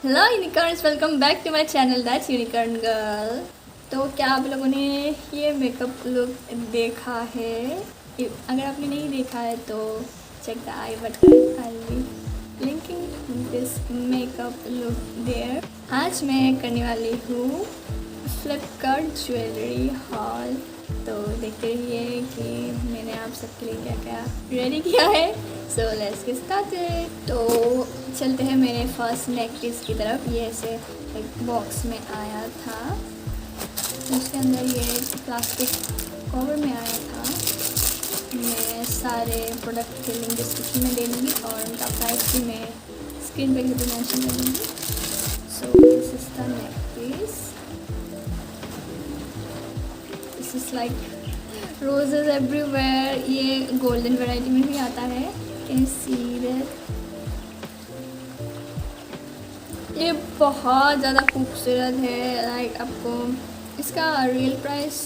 Hello unicorns, welcome back to my channel that's unicorn girl. तो क्या आप लोगों ने ये मेकअप लुक देखा है? अगर आपने नहीं देखा है तो check the I button, I will be linking this makeup look there. आज मैं करने वाली हूँ फ्लिपकार्ट ज्वेलरी हॉल। तो देखते रहिए कि मैंने आप सबके लिए क्या क्या रेडी किया है। So let's get started. तो चलते हैं मेरे फर्स्ट नेक पीस की तरफ। ये ऐसे एक बॉक्स में आया था, उसके अंदर ये प्लास्टिक कवर में आया था। मैं सारे प्रोडक्ट के लिंक डिस्क्रिप्शन में दे दूँगी और उनका प्राइस भी मैं स्क्रीन पे भी मेंशन कर दूँगी। So this is the neck piece. This is like roses everywhere. ये गोल्डन वैरायटी में भी आता है। Can see that. ये बहुत ज़्यादा खूबसूरत है। लाइक आपको इसका रियल प्राइस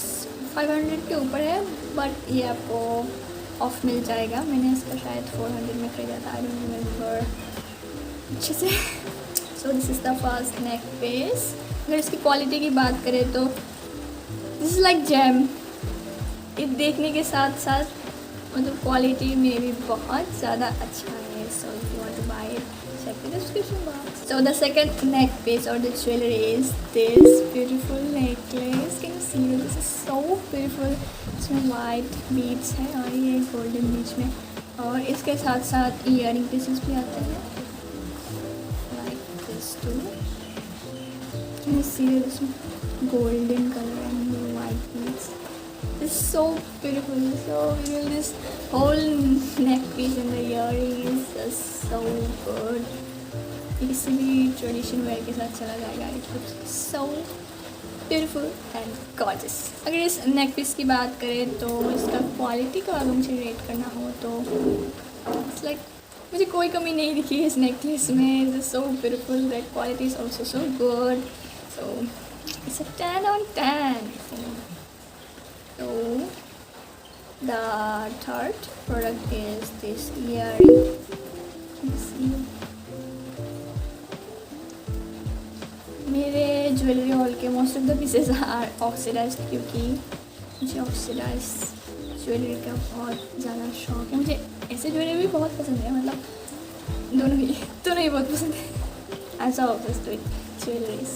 500 के ऊपर है, बट ये आपको ऑफ मिल जाएगा। मैंने इसका शायद 400 में खरीदा था, आई डोंट रिमेम्बर अच्छे से। So this is the first neck piece. अगर इसकी क्वालिटी की बात करें तो दिस इज़ लाइक जेम। ये देखने के साथ साथ मतलब क्वालिटी में भी बहुत ज़्यादा अच्छा है। So if you want to buy it, check the description box. So the second neck piece or the jewelry is this beautiful necklace. Can you see it? This is so beautiful. इसमें white beads है और ये golden बीच में, और इसके साथ साथ earring pieces भी आते हैं like this too. Can you see it? इसमें golden color and white beads. It's so beautiful, so beautiful. This whole neck piece and the earring is just so good. ये किसी भी ट्रेडिशन वेयर के साथ चला जाएगा। It looks so beautiful and gorgeous. अगर इस नेक पीस की बात करें तो इसका क्वालिटी का अगर मुझे रेट करना हो तो इट्स लाइक मुझे कोई कमी नहीं दिखी इस नेकलेस में। It's so beautiful, that quality is also so good. So it's a 10 on 10. So the third product is this earring. मेरे ज्वेलरी हॉल के most of the pieces are oxidised, क्योंकि मुझे ऑक्सीडाइज्ड ज्वेलरी का बहुत ज़्यादा शौक है। मुझे ऐसे ज्वेलरी भी बहुत पसंद है, मतलब दोनों ही बहुत पसंद है। ऐसा ऑब्सेस्ड विद ज्वेलरीज।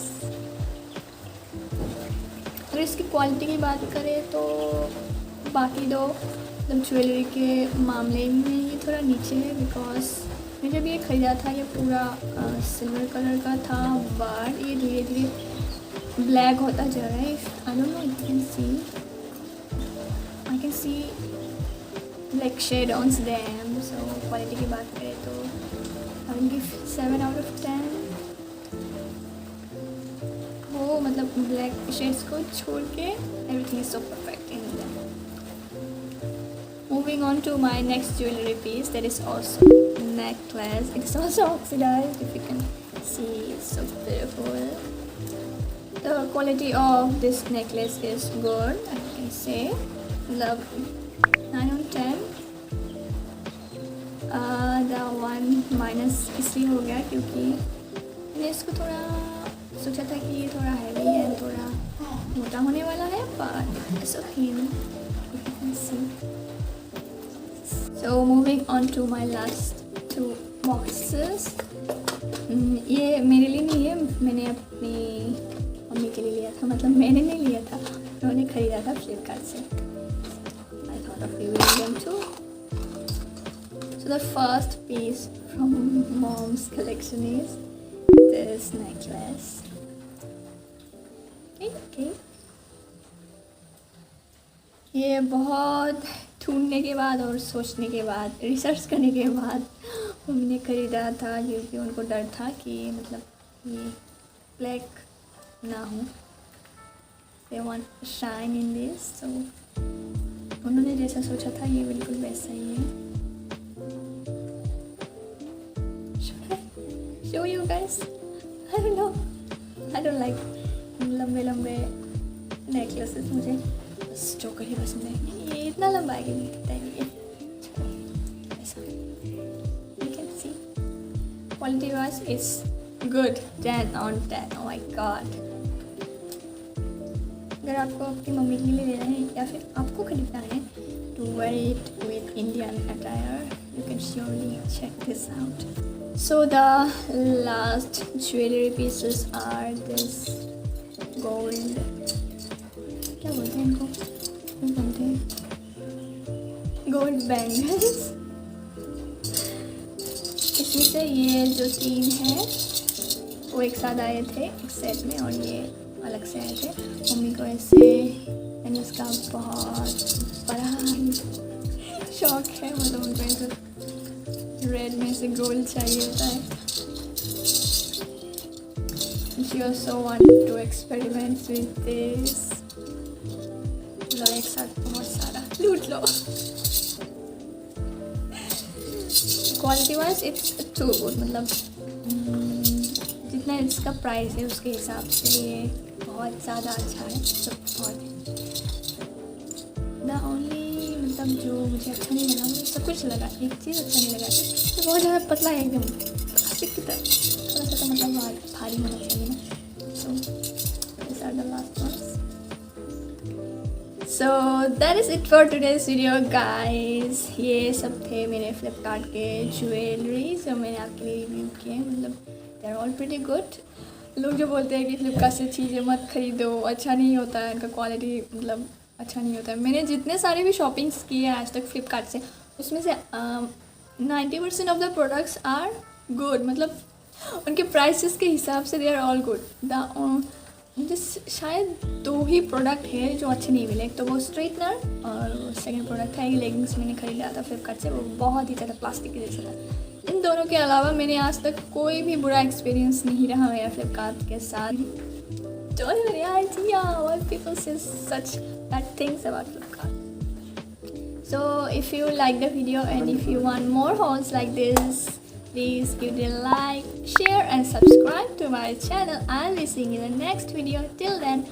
अगर इसकी क्वालिटी की बात करें तो बाकी दो मतलब ज्वेलरी के मामले में ये थोड़ा नीचे है, बिकॉज मैं जब ये ख़रीदा था ये पूरा सिल्वर कलर का था, बट ये धीरे धीरे ब्लैक होता जा रहा है। I don't know, I can see black shade on them. So quality की बात करें तो I will give 7 out of 10। वो मतलब ब्लैक शेड्स को छोड़ के everything is so perfect in them. Moving on to my next jewellery piece, that is also necklace. It is also oxidized, if you can see. It's so beautiful. The quality of this necklace is good, I can say. Love 9 on 10. The one minus इसलिए हो गया क्योंकि मैंने इसको थोड़ा सोचा था कि ये थोड़ा हैवी है, थोड़ा मोटा होने वाला है, but it's okay, if you can see. So moving on to my last two boxes. ये मेरे लिए नहीं है, मैंने अपनी मम्मी के लिए लिया था। मतलब मैंने नहीं लिया था, उन्होंने ख़रीदा था फ्लिपकार्ट से। I thought of reviewing them too. So the first piece from mom's collection is this necklace. Okay. ये बहुत ढूंढने के बाद और सोचने के बाद, रिसर्च करने के बाद मम्मी ने ख़रीदा था, क्योंकि उनको डर था कि मतलब ये ब्लैक ना हो। They want shine in this. So उन्होंने जैसा सोचा था ये बिल्कुल वैसा ही है। Show you guys, I don't know, I don't like लंबे लंबे नेकलेसेस। मुझे चोकर ही पसंद है। ये इतना लंबा है कि नहीं दिखता है ये ऐसा। You can see quality wise it's good 10/10 oh my God. अगर आपको आपकी मम्मी के लिए लेना है या फिर आपको खरीदना है to wear it with Indian attire, you can surely check this out. So the last jewellery pieces are this gold, क्या बोलते हैं इनको, क्या बोलते हैं, गोल्ड बैंगल्स। इसमें से ये जो 3 है वो एक साथ आए थे एक सेट में और ये अलग से आए थे। मम्मी को ऐसे मैंने इसका बहुत बड़ा शौक है, मतलब उनको ऐसे रेड में से गोल्ड चाहिए होता है। She also wanted to experiment with this, मतलब एक साथ बहुत सारा लूट लो। Quality wise it's too good, मतलब जितना इसका प्राइस है उसके हिसाब से ये बहुत ज़्यादा अच्छा है। तो बहुत द ओनली, मतलब जो मुझे अच्छा नहीं लगा, मुझे सब कुछ लगा, एक चीज़ अच्छा नहीं लगा तो बहुत ज़्यादा पतला है, एकदम प्लास्टिक की तरह, थोड़ा सा तो मतलब भारी होना चाहिए ना। So this are the last ones. So that is it for today's video guys। ये सब थे मेरे फ्लिपकार्ट के ज्वेलरी जो मैंने आपके लिए रिव्यू किए, मतलब they are all pretty good. लोग जो बोलते हैं कि फ्लिपकार्ट से चीज़ें मत खरीदो, अच्छा नहीं होता है, इनका क्वालिटी मतलब अच्छा नहीं होता है। मैंने जितने सारे भी शॉपिंग्स किए हैं आज तक फ्लिपकार्ट से, उसमें से 90% of the products are good, मतलब उनके प्राइसेस के हिसाब से दे आर ऑल गुड। मुझे शायद 2 ही प्रोडक्ट है जो अच्छे नहीं मिले, एक तो वो स्ट्रेटनर और सेकंड प्रोडक्ट है ये लेगिंग्स मैंने खरीदा था फ्लिपकार्ट से, वो बहुत ही ज़्यादा प्लास्टिक के जैसा था। इन दोनों के अलावा मैंने आज तक कोई भी बुरा एक्सपीरियंस नहीं रहा मेरा फ्लिपकार्ट के साथ। Don't have any idea why people say such bad things about Flipkart। So if you like the video and if you want more hauls like this, please give it a like, share and subscribe to my channel. I'll be seeing you in the next video. Till then,